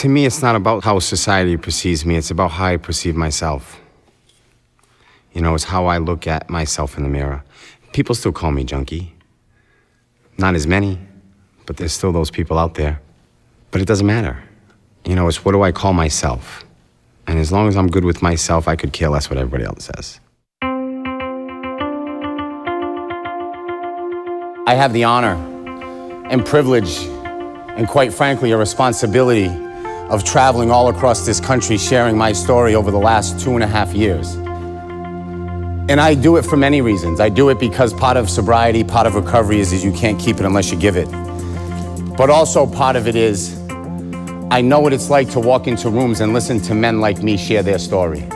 To me, it's not about how society perceives me. It's about how I perceive myself. You know, it's how I look at myself in the mirror. People still call me junkie. Not as many, but there's still those people out there. But it doesn't matter. You know, it's what do I call myself? And as long as I'm good with myself, I could care less what everybody else says. I have the honor and privilege, and quite frankly, a responsibility of traveling all across this country, sharing my story over the last 2.5 years. And I do it for many reasons. I do it because part of sobriety, part of recovery is you can't keep it unless you give it. But also part of it is, I know what it's like to walk into rooms and listen to men like me share their story.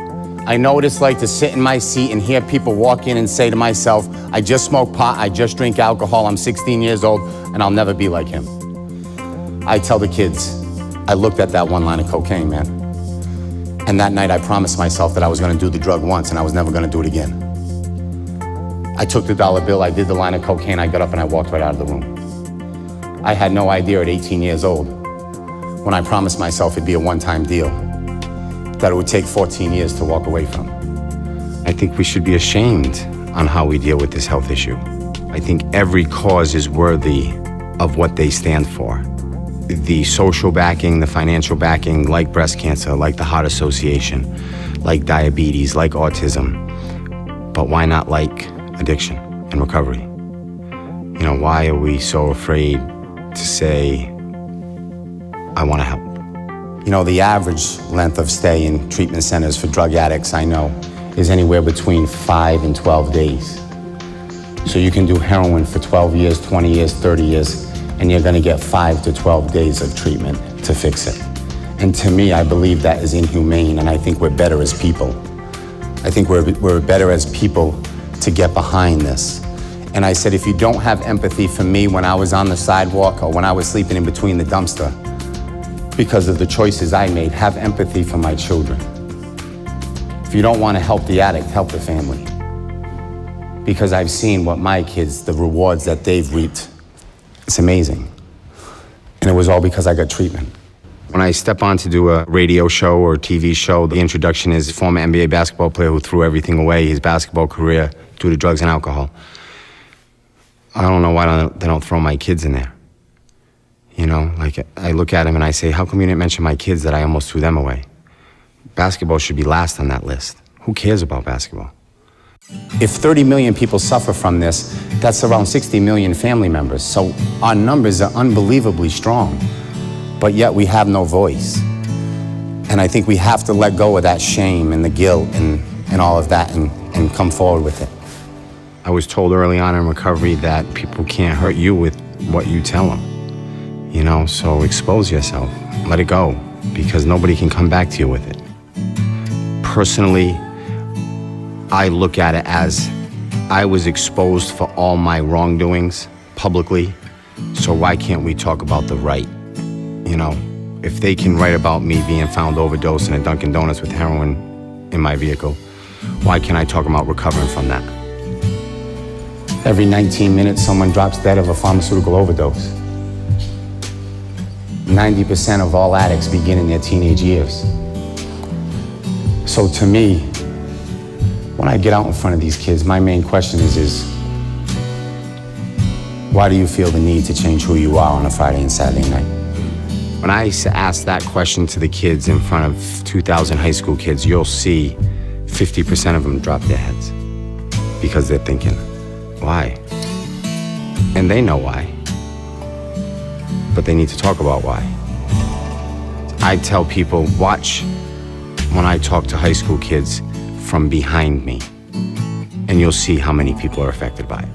I know what it's like to sit in my seat and hear people walk in and say to myself, I just smoke pot, I just drink alcohol, I'm 16 years old, and I'll never be like him. I tell the kids, I looked at that one line of cocaine, man. And that night I promised myself that I was gonna do the drug once and I was never gonna do it again. I took the dollar bill, I did the line of cocaine, I got up and I walked right out of the room. I had no idea at 18 years old, when I promised myself it'd be a one-time deal, that it would take 14 years to walk away from. I think we should be ashamed on how we deal with this health issue. I think every cause is worthy of what they stand for. The social backing, the financial backing, like breast cancer, like the Heart Association, like diabetes, like autism. But why not like addiction and recovery? You know, why are we so afraid to say, I want to help? You know, the average length of stay in treatment centers for drug addicts, I know, is anywhere between 5 and 12 days. So you can do heroin for 12 years, 20 years, 30 years, and you're gonna get 5 to 12 days of treatment to fix it. And to me, I believe that is inhumane, and I think we're better as people. I think we're better as people to get behind this. And I said, if you don't have empathy for me when I was on the sidewalk or when I was sleeping in between the dumpster because of the choices I made, have empathy for my children. If you don't want to help the addict, help the family. Because I've seen what my kids, the rewards that they've reaped. It's amazing. And it was all because I got treatment. When I step on to do a radio show or a TV show, the introduction is a former NBA basketball player who threw everything away, his basketball career, due to drugs and alcohol. I don't know why they don't throw my kids in there. You know, like I look at him and I say, how come you didn't mention my kids that I almost threw them away? Basketball should be last on that list. Who cares about basketball? If 30 million people suffer from this, that's around 60 million family members. So our numbers are unbelievably strong, but yet we have no voice. And I think we have to let go of that shame and the guilt and all of that and come forward with it. I was told early on in recovery that people can't hurt you with what you tell them. You know, so expose yourself, let it go, because nobody can come back to you with it. Personally, I look at it as I was exposed for all my wrongdoings publicly, so why can't we talk about the right? You know, if they can write about me being found overdosed in a Dunkin' Donuts with heroin in my vehicle, why can't I talk about recovering from that? Every 19 minutes, someone drops dead of a pharmaceutical overdose. 90% of all addicts begin in their teenage years. So to me, when I get out in front of these kids, my main question is why do you feel the need to change who you are on a Friday and Saturday night? When I ask that question to the kids in front of 2,000 high school kids, you'll see 50% of them drop their heads because they're thinking, why? And they know why, but they need to talk about why. I tell people, watch when I talk to high school kids from behind me, and you'll see how many people are affected by it.